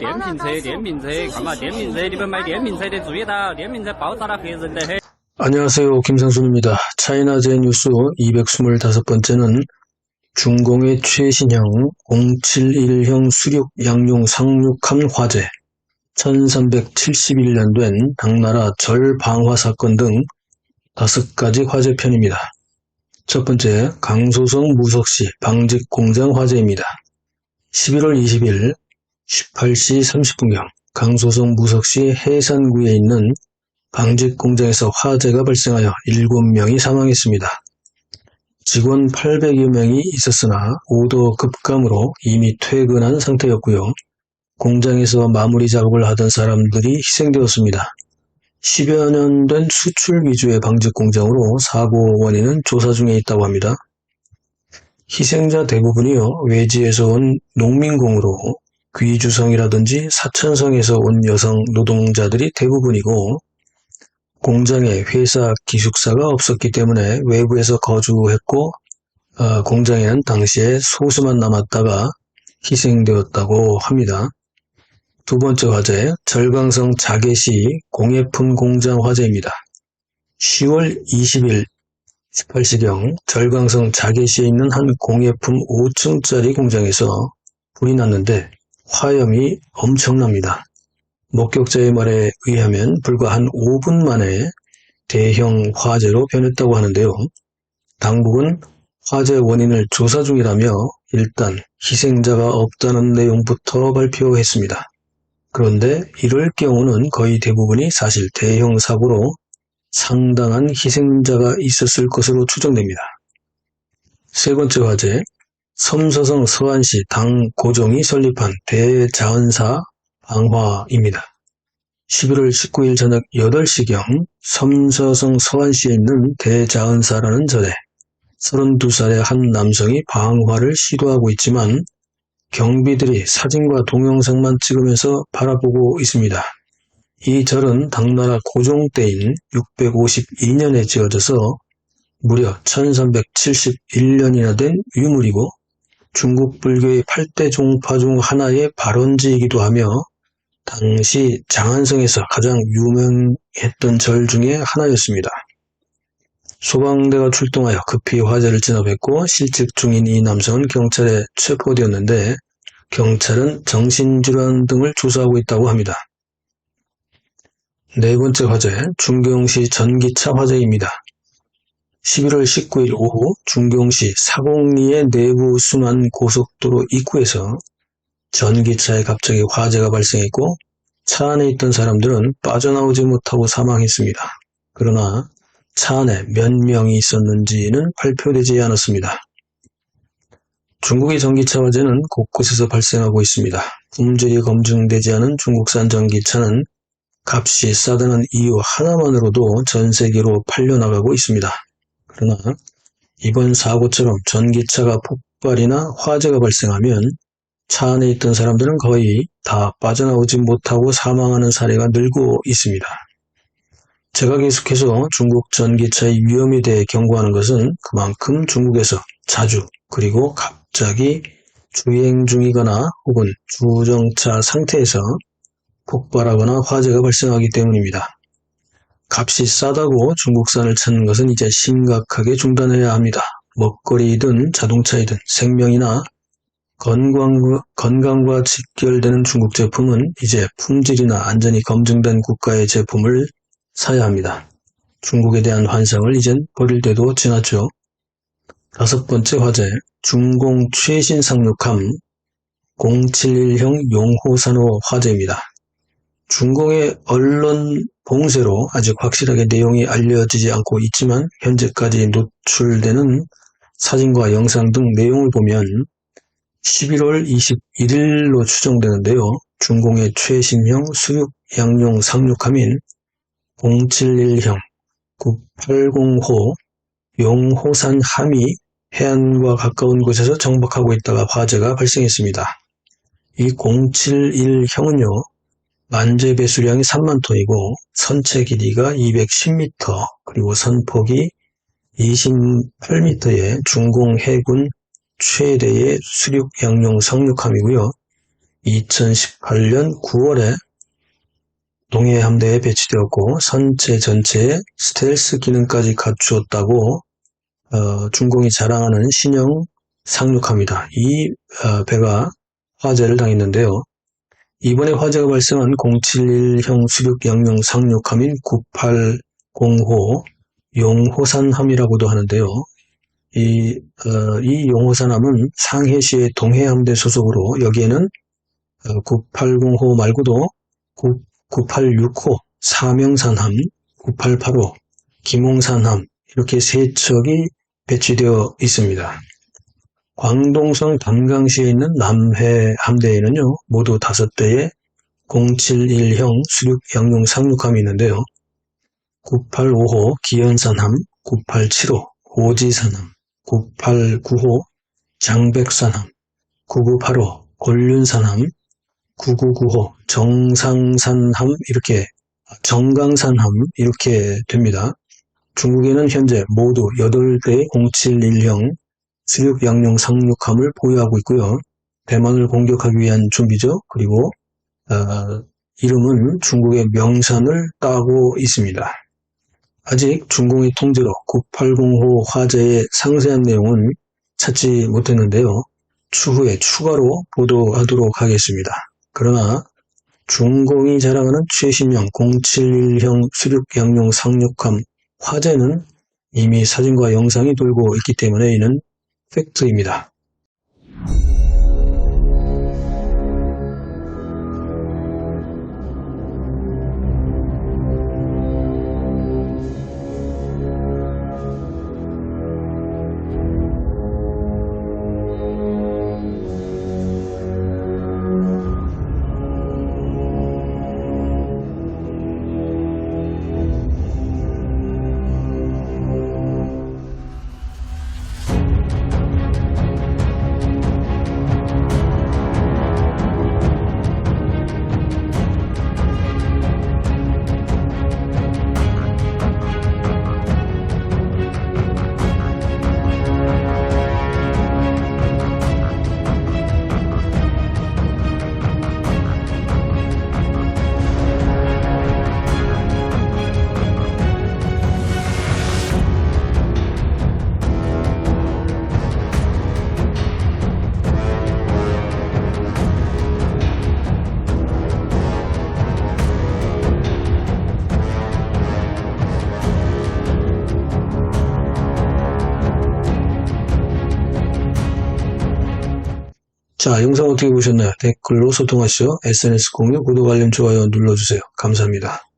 电瓶车，电瓶车，看嘛，电瓶车你们买电瓶车的注意到，电瓶车爆炸了黑人的很。 안녕하세요. 김상순입니다. 차이나제 뉴스 225번째는 중공의 최신형 071형 수륙 양용 상륙함 화재, 1371년 된 당나라 절 방화 사건 등 5가지 화재편입니다. 첫 번째, 강소성 무석시 방직공장 화재입니다. 11월 20일 18시 30분경 강소성 무석시 해산구에 있는 방직공장에서 화재가 발생하여 7명이 사망했습니다. 직원 800여 명이 있었으나 오도 급감으로 이미 퇴근한 상태였고요. 공장에서 마무리 작업을 하던 사람들이 희생되었습니다. 10여 년 된 수출 위주의 방직공장으로 사고 원인은 조사 중에 있다고 합니다. 희생자 대부분이요, 외지에서 온 농민공으로 귀주성이라든지 사천성에서 온 여성 노동자들이 대부분이고, 공장에 회사 기숙사가 없었기 때문에 외부에서 거주했고, 공장에는 당시에 소수만 남았다가 희생되었다고 합니다. 두 번째 화재, 절강성 자개시 공예품 공장 화재입니다. 10월 20일 18시경 절강성 자개시에 있는 한 공예품 5층짜리 공장에서 불이 났는데 화염이 엄청납니다. 목격자의 말에 의하면 불과 한 5분 만에 대형 화재로 변했다고 하는데요. 당국은 화재 원인을 조사 중이라며 일단 희생자가 없다는 내용부터 발표했습니다. 그런데 이럴 경우는 거의 대부분이 사실 대형 사고로 상당한 희생자가 있었을 것으로 추정됩니다. 세 번째 화재, 섬서성 서안시 당 고종이 설립한 대자은사 방화입니다. 11월 19일 저녁 8시경 섬서성 서안시에 있는 대자은사라는 절에 32살의 한 남성이 방화를 시도하고 있지만 경비들이 사진과 동영상만 찍으면서 바라보고 있습니다. 이 절은 당나라 고종 때인 652년에 지어져서 무려 1371년이나 된 유물이고 중국 불교의 8대 종파 중 하나의 발원지이기도 하며 당시 장안성에서 가장 유명했던 절 중에 하나였습니다. 소방대가 출동하여 급히 화재를 진압했고 실직 중인 이 남성은 경찰에 체포되었는데 경찰은 정신질환 등을 조사하고 있다고 합니다. 네 번째 화재, 중경시 전기차 화재입니다. 11월 19일 오후 중경시 사공리의 내부 순환 고속도로 입구에서 전기차에 갑자기 화재가 발생했고 차 안에 있던 사람들은 빠져나오지 못하고 사망했습니다. 그러나 차 안에 몇 명이 있었는지는 발표되지 않았습니다. 중국의 전기차 화재는 곳곳에서 발생하고 있습니다. 품질이 검증되지 않은 중국산 전기차는 값이 싸다는 이유 하나만으로도 전 세계로 팔려나가고 있습니다. 그러나 이번 사고처럼 전기차가 폭발이나 화재가 발생하면 차 안에 있던 사람들은 거의 다 빠져나오지 못하고 사망하는 사례가 늘고 있습니다. 제가 계속해서 중국 전기차의 위험에 대해 경고하는 것은 그만큼 중국에서 자주 그리고 갑자기 주행 중이거나 혹은 주정차 상태에서 폭발하거나 화재가 발생하기 때문입니다. 값이 싸다고 중국산을 찾는 것은 이제 심각하게 중단해야 합니다. 먹거리이든 자동차이든 생명이나 건강과 직결되는 중국 제품은 이제 품질이나 안전이 검증된 국가의 제품을 사야 합니다. 중국에 대한 환상을 이젠 버릴 때도 지났죠. 다섯 번째 화재, 중공 최신 상륙함 071형 용호산호 화재입니다. 중공의 언론 봉쇄로 아직 확실하게 내용이 알려지지 않고 있지만 현재까지 노출되는 사진과 영상 등 내용을 보면 11월 21일로 추정되는데요. 중공의 최신형 수륙 양용 상륙함인 071형 980호 용호산 함이 해안과 가까운 곳에서 정박하고 있다가 화재가 발생했습니다. 이 071형은요. 만재 배수량이 3만 톤이고 선체 길이가 210m 그리고 선폭이 28m의 중공 해군 최대의 수륙 양용 상륙함이고요. 2018년 9월에 동해 함대에 배치되었고 선체 전체에 스텔스 기능까지 갖추었다고 중공이 자랑하는 신형 상륙함이다. 이 배가 화재를 당했는데요. 이번에 화재가 발생한 071형 수륙 양용 상륙함인 9805 용호산함이라고도 하는데요. 이 용호산함은 상해시의 동해함대 소속으로 여기에는 9805 말고도 9865 사명산함, 9885 김홍산함 이렇게 세 척이 배치되어 있습니다. 광동성 담강시에 있는 남해 함대에는요, 모두 5대의 071형 수륙 양용 상륙함이 있는데요. 9855 기연산함, 9875 오지산함, 9895 장백산함, 9985 곤륜산함, 9995 정상산함 정강산함 이렇게 됩니다. 중국에는 현재 모두 8대의 071형 수륙 양용 상륙함을 보유하고 있고요. 대만을 공격하기 위한 준비죠. 그리고 이름은 중국의 명산을 따고 있습니다. 아직 중공의 통제로 9805 화재의 상세한 내용은 찾지 못했는데요. 추후에 추가로 보도하도록 하겠습니다. 그러나 중공이 자랑하는 최신형 071형 수륙 양용 상륙함 화재는 이미 사진과 영상이 돌고 있기 때문에 이는 팩트입니다. 자, 영상 어떻게 보셨나요? 댓글로 소통하시죠. SNS 공유, 구독, 알림, 좋아요 눌러주세요. 감사합니다.